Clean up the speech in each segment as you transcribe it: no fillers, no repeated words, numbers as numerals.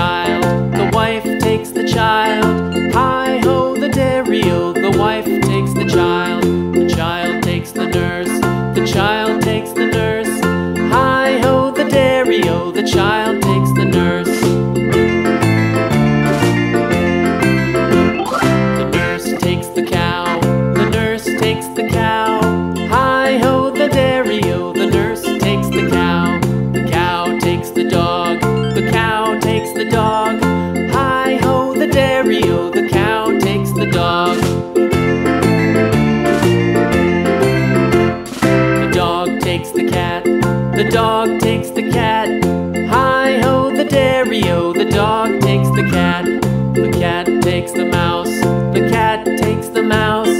child, the wife takes the child. Hi-ho, the dairy-o, the wife takes the child takes the nurse, the child takes the nurse. Hi-ho, the dairy-o, the child takes the nurse. The nurse takes the cow, the nurse takes the cow. Hi-ho, the dairy-o, the nurse takes the cow. The cow takes the dog, the cow takes the dog. Hi-ho, the dairy-o, the cow takes the dog. The dog takes the cat, the dog takes the cat. Hi-ho, the dairy-o, the dog takes the cat. The cat takes the mouse, the cat takes the mouse.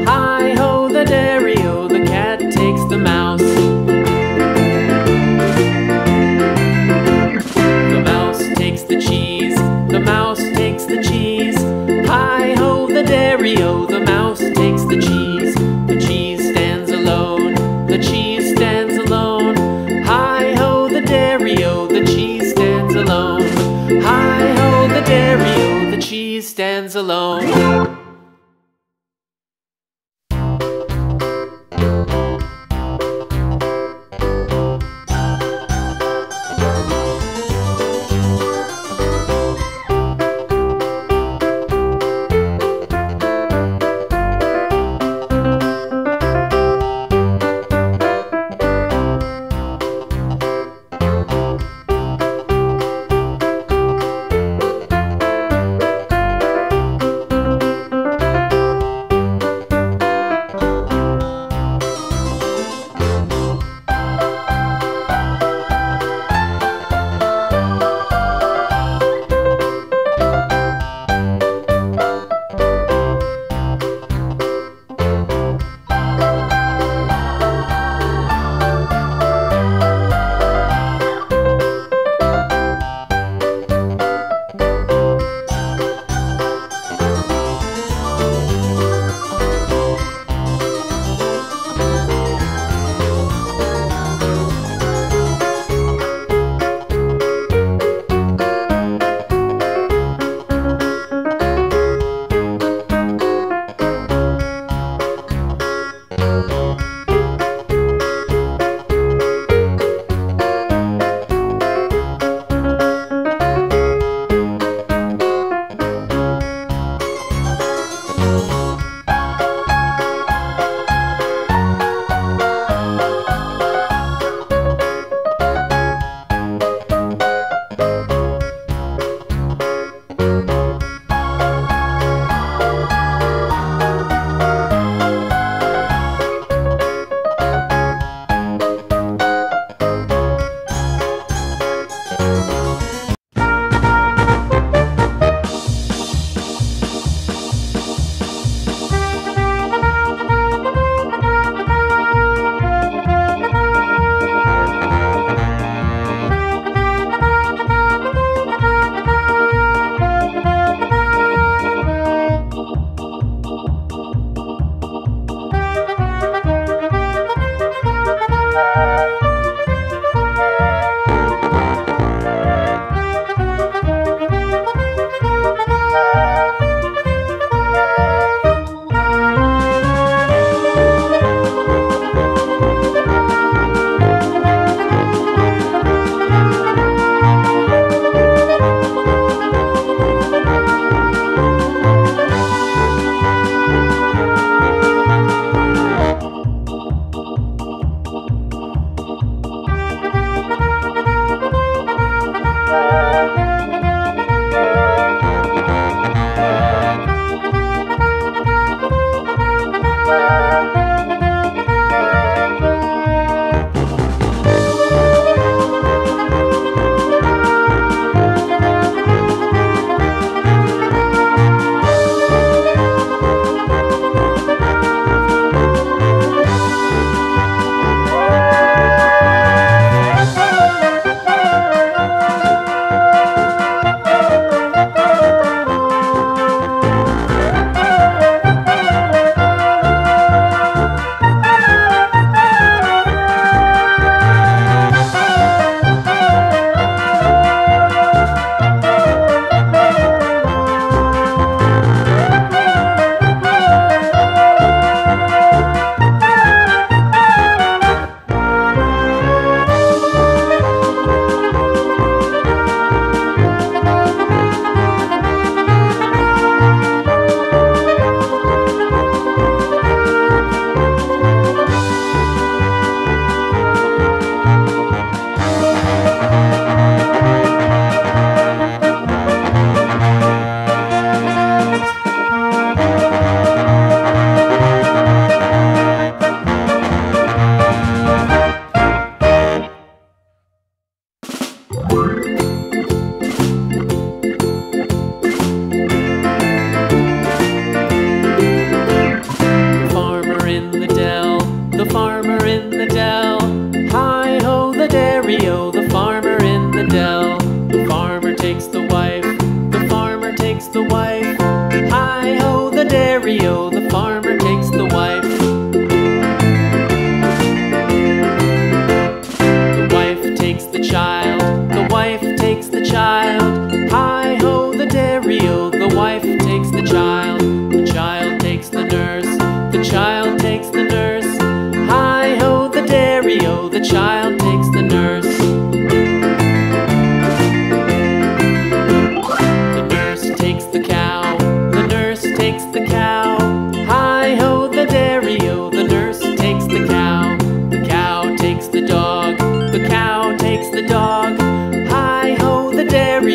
Hi-ho, the dairy-o, the cat takes the mouse. The mouse takes the cheese, the mouse takes the cheese. Hi-ho, the dairy-o, the mouse takes the cheese. The cheese stands alone, the cheese stands alone. Hi-ho, the dairy-o, the cheese stands alone. Hi-ho, the dairy-o, the cheese stands alone.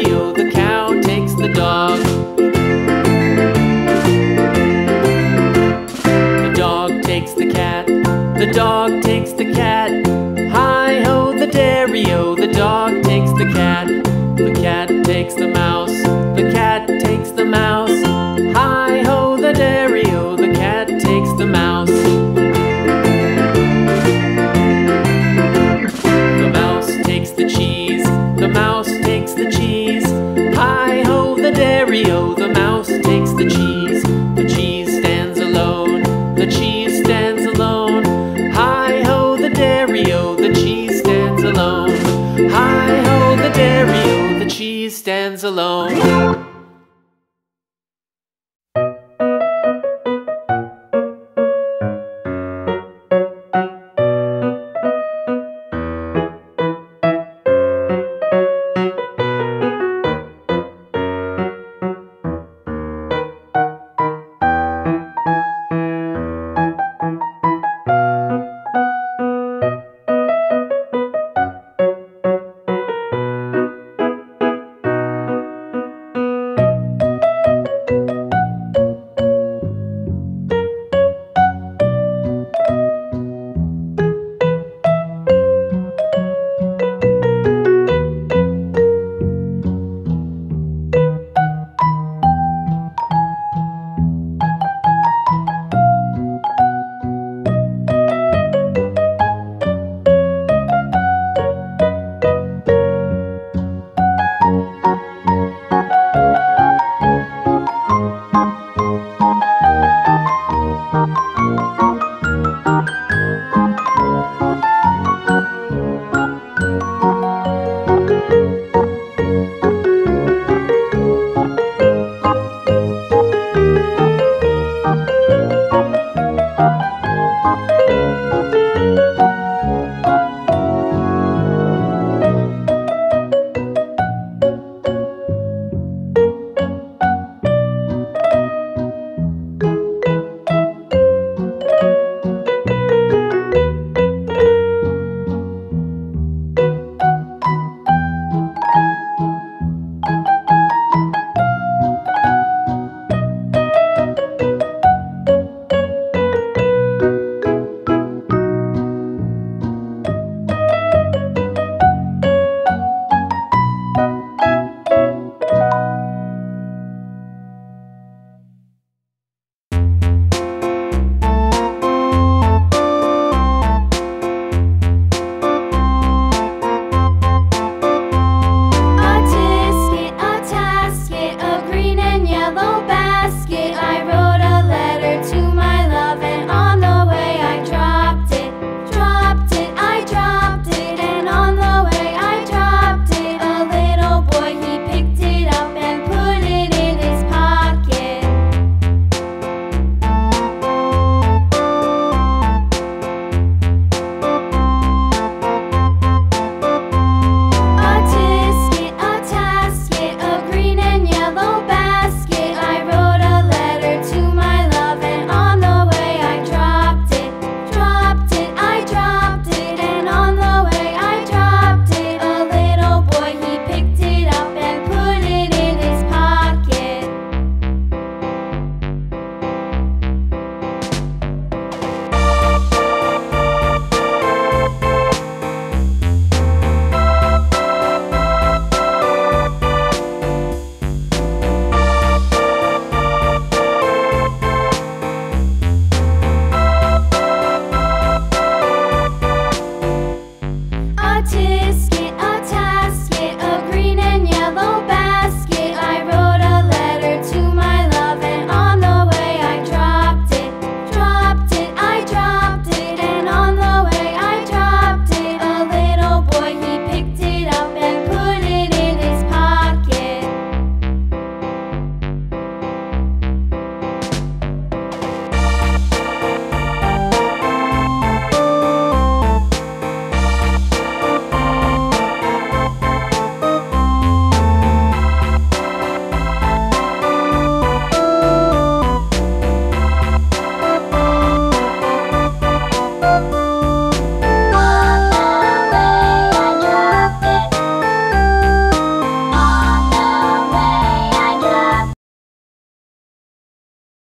dairy-o, the cow takes the dog. The dog takes the cat, the dog takes the cat. Hi-ho, the dairy-o, the dog takes the cat. The cat takes the mouse, the cat takes the mouse. Hi-ho, the dairy-o, the cat takes the mouse. The mouse takes the cheese, the mouse takes the cheese. Hi-ho, the dairy-o, the mouse takes the cheese. The cheese stands alone, the cheese stands alone. Hi-ho, the dairy-o, the cheese stands alone. Hi-ho, the dairy-o, the cheese stands alone.